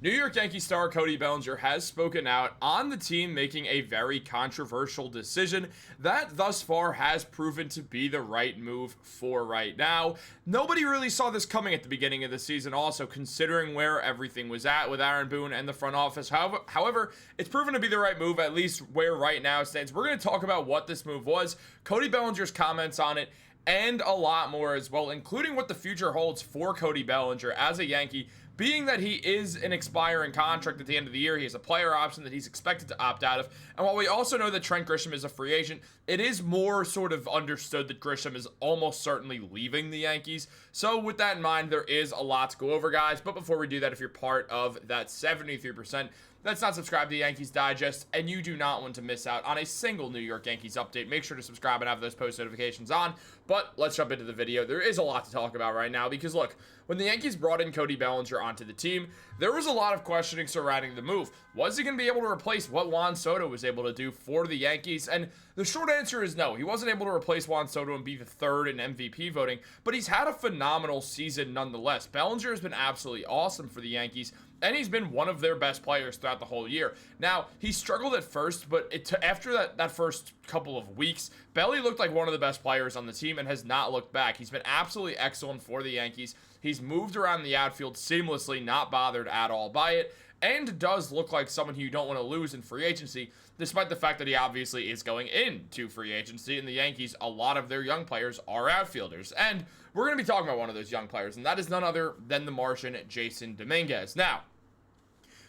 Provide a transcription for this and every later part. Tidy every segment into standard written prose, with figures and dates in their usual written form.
New York Yankees star Cody Bellinger has spoken out on the team making a very controversial decision that thus far has proven to be the right move for right now. Nobody really saw this coming at the beginning of the season also, considering where everything was at with Aaron Boone and the front office. However, it's proven to be the right move, at least where right now it stands. We're going to talk about what this move was, Cody Bellinger's comments on it, and a lot more as well, including what the future holds for Cody Bellinger as a Yankee. Being that he is an expiring contract at the end of the year, he has a player option that he's expected to opt out of. And while we also know that Trent Grisham is a free agent, it is more sort of understood that Grisham is almost certainly leaving the Yankees. So with that in mind, there is a lot to go over, guys. But before we do that, if you're part of that 73%, that's not subscribed to Yankees Digest, and you do not want to miss out on a single New York Yankees update, make sure to subscribe and have those post notifications on. But let's jump into the video. There is a lot to talk about right now because, look, when the Yankees brought in Cody Bellinger onto the team, there was a lot of questioning surrounding the move. Was he going to be able to replace what Juan Soto was able to do for the Yankees? And the short answer is no. He wasn't able to replace Juan Soto and be the third in MVP voting, but he's had a phenomenal season nonetheless. Bellinger has been absolutely awesome for the Yankees, and he's been one of their best players throughout the whole year. Now, he struggled at first, but after that first couple of weeks, Belly looked like one of the best players on the team and has not looked back. He's been absolutely excellent for the Yankees. He's moved around the outfield seamlessly, not bothered at all by it, and does look like someone who you don't want to lose in free agency, despite the fact that he obviously is going into free agency. And the Yankees, a lot of their young players are outfielders. And we're going to be talking about one of those young players, and that is none other than the Martian, Jasson Dominguez. Now,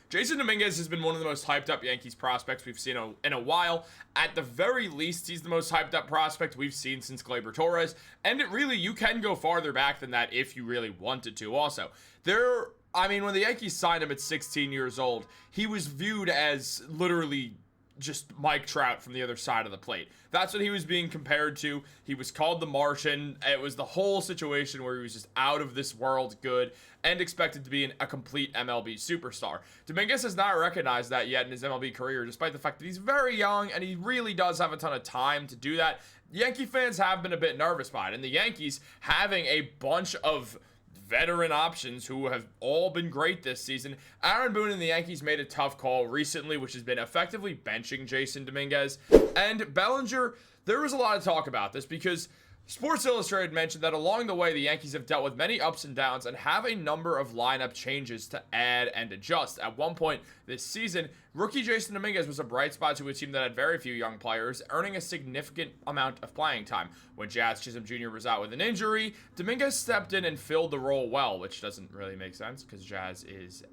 Jasson Dominguez has been one of the most hyped up Yankees prospects we've seen in a while. At the very least, he's the most hyped up prospect we've seen since Gleyber Torres. And you can go farther back than that if you really wanted to also. When the Yankees signed him at 16 years old, he was viewed as literally just Mike Trout from the other side of the plate. That's what he was being compared to. He was called the Martian. It was the whole situation where he was just out of this world good and expected to be a complete MLB superstar. Dominguez has not recognized that yet in his MLB career, despite the fact that he's very young and he really does have a ton of time to do that. Yankee fans have been a bit nervous by it, and the Yankees having a bunch of veteran options who have all been great this season. Aaron Boone and the Yankees made a tough call recently, which has been effectively benching Jasson Dominguez. And Bellinger, there was a lot of talk about this because Sports Illustrated mentioned that along the way, the Yankees have dealt with many ups and downs and have a number of lineup changes to add and adjust. At one point this season, rookie Jasson Dominguez was a bright spot to a team that had very few young players, earning a significant amount of playing time. When Jazz Chisholm Jr. was out with an injury, Dominguez stepped in and filled the role well, which doesn't really make sense because Jasson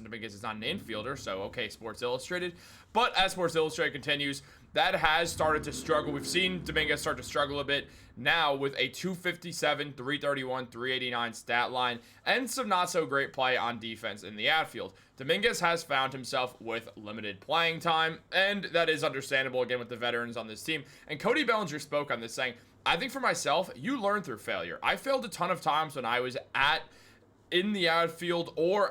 Dominguez is not an infielder, so okay, Sports Illustrated. But as Sports Illustrated continues, that has started to struggle. We've seen Dominguez start to struggle a bit now with a 257, 331, 389 stat line and some not so great play on defense in the outfield. Dominguez has found himself with limited playing time, and that is understandable again with the veterans on this team. And Cody Bellinger spoke on this saying, I think for myself, you learn through failure. I failed a ton of times when I was in the outfield or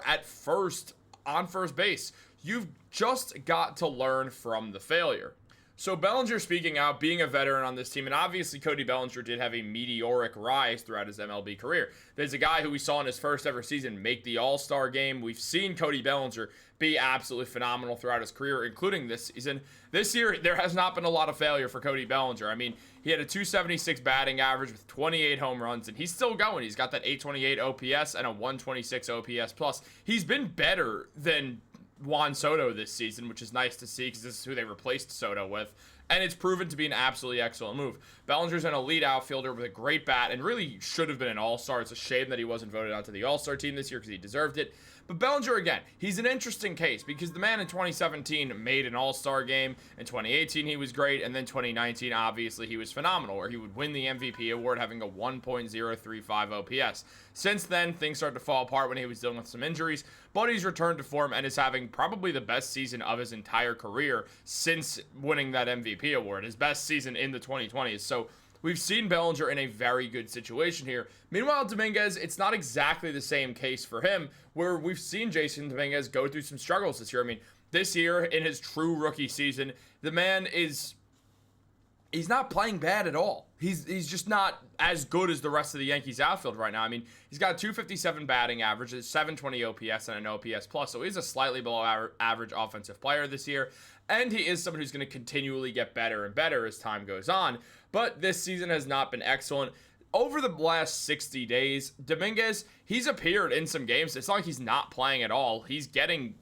on first base. You've just got to learn from the failure. So Bellinger speaking out, being a veteran on this team, and obviously Cody Bellinger did have a meteoric rise throughout his MLB career. There's a guy who we saw in his first ever season make the All-Star game. We've seen Cody Bellinger be absolutely phenomenal throughout his career, including this season. This year, there has not been a lot of failure for Cody Bellinger. I mean, he had a 276 batting average with 28 home runs, and he's still going. He's got that 828 OPS and a 126 OPS plus. He's been better than Juan Soto this season, which is nice to see because this is who they replaced Soto with, and it's proven to be an absolutely excellent move. Bellinger's an elite outfielder with a great bat and really should have been an all-star. It's a shame that he wasn't voted onto the all-star team this year because he deserved it. But Bellinger, again, he's an interesting case because the man in 2017 made an all-star game. In 2018, he was great. And then 2019, obviously, he was phenomenal, where he would win the MVP award having a 1.035 OPS. Since then, things started to fall apart when he was dealing with some injuries. But he's returned to form and is having probably the best season of his entire career since winning that MVP award. His best season in the 2020s. So we've seen Bellinger in a very good situation here. Meanwhile, Dominguez, it's not exactly the same case for him, where we've seen Jasson Dominguez go through some struggles this year. I mean, this year, in his true rookie season, the man is he's not playing bad at all. He's just not as good as the rest of the Yankees outfield right now. I mean, he's got a 257 batting average, a 720 OPS, and an OPS plus, so he's a slightly below average offensive player this year, and he is someone who's going to continually get better and better as time goes on, but this season has not been excellent. Over the last 60 days, Dominguez, he's appeared in some games. It's not like he's not playing at all. He's getting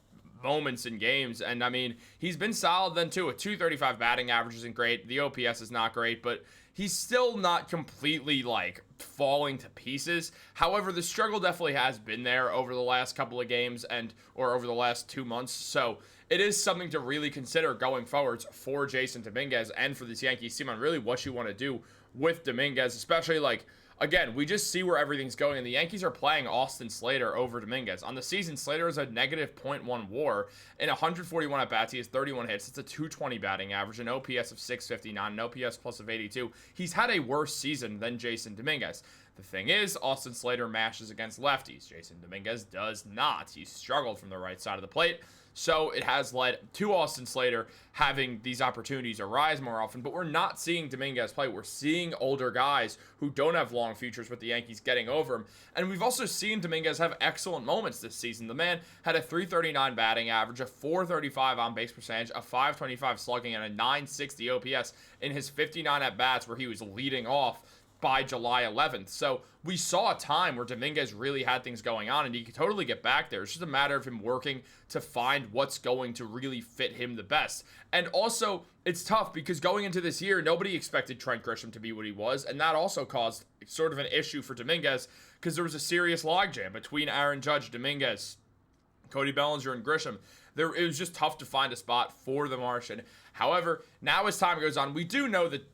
moments in games, and I mean, he's been solid then too. A 235 batting average isn't great, the OPS is not great, but he's still not completely like falling to pieces. However, the struggle definitely has been there over the last couple of games or over the last 2 months, so it is something to really consider going forwards for Jasson Dominguez and for this Yankees team on really what you want to do with Dominguez, especially like, again, we just see where everything's going, and the Yankees are playing Austin Slater over Dominguez. On the season, Slater is a negative .1 WAR. In 141 at-bats, he has 31 hits. It's a 220 batting average, an OPS of 659, an OPS plus of 82. He's had a worse season than Jasson Dominguez. The thing is, Austin Slater mashes against lefties. Jasson Dominguez does not. He's struggled from the right side of the plate. So it has led to Austin Slater having these opportunities arise more often, but we're not seeing Dominguez play. We're seeing older guys who don't have long futures with the Yankees getting over him. And we've also seen Dominguez have excellent moments this season. The man had a 339 batting average, a 435 on base percentage, a 525 slugging, and a 960 OPS in his 59 at-bats where he was leading off by July 11th. So we saw a time where Dominguez really had things going on, and he could totally get back there. It's just a matter of him working to find what's going to really fit him the best. And also, it's tough because going into this year, nobody expected Trent Grisham to be what he was, and that also caused sort of an issue for Dominguez because there was a serious logjam between Aaron Judge, Dominguez, Cody Bellinger, and Grisham. It was just tough to find a spot for the Martian. However, now as time goes on, we do know that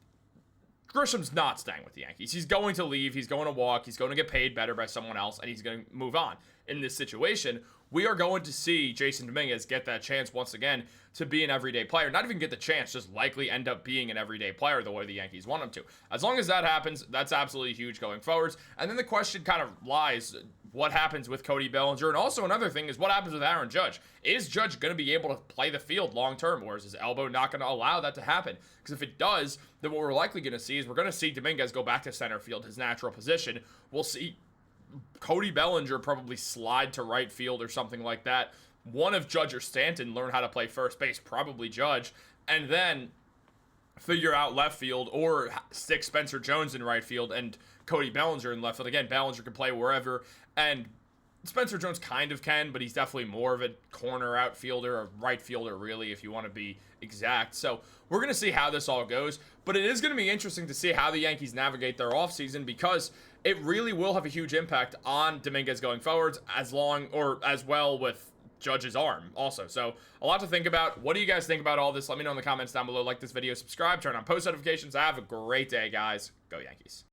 Grisham's not staying with the Yankees. He's going to leave. He's going to walk. He's going to get paid better by someone else, and he's going to move on. In this situation, we are going to see Jasson Dominguez get that chance once again to be an everyday player. Not even get the chance, just likely end up being an everyday player the way the Yankees want him to. As long as that happens, that's absolutely huge going forwards. And then the question kind of lies, what happens with Cody Bellinger? And also another thing is what happens with Aaron Judge? Is Judge going to be able to play the field long term, or is his elbow not going to allow that to happen? Because if it does, then what we're likely going to see is we're going to see Dominguez go back to center field, his natural position. We'll see Cody Bellinger probably slide to right field or something like that. One of Judge or Stanton learn how to play first base, probably Judge, and then figure out left field or stick Spencer Jones in right field and Cody Bellinger in left field. Again, Bellinger can play wherever, and Spencer Jones kind of can, but he's definitely more of a corner outfielder or right fielder, really, if you want to be exact. So we're going to see how this all goes, but it is going to be interesting to see how the Yankees navigate their offseason because it really will have a huge impact on Dominguez going forwards as well with Judge's arm also. So a lot to think about. What do you guys think about all this? Let me know in the comments down below. Like this video, subscribe, turn on post notifications. Have a great day, guys. Go Yankees.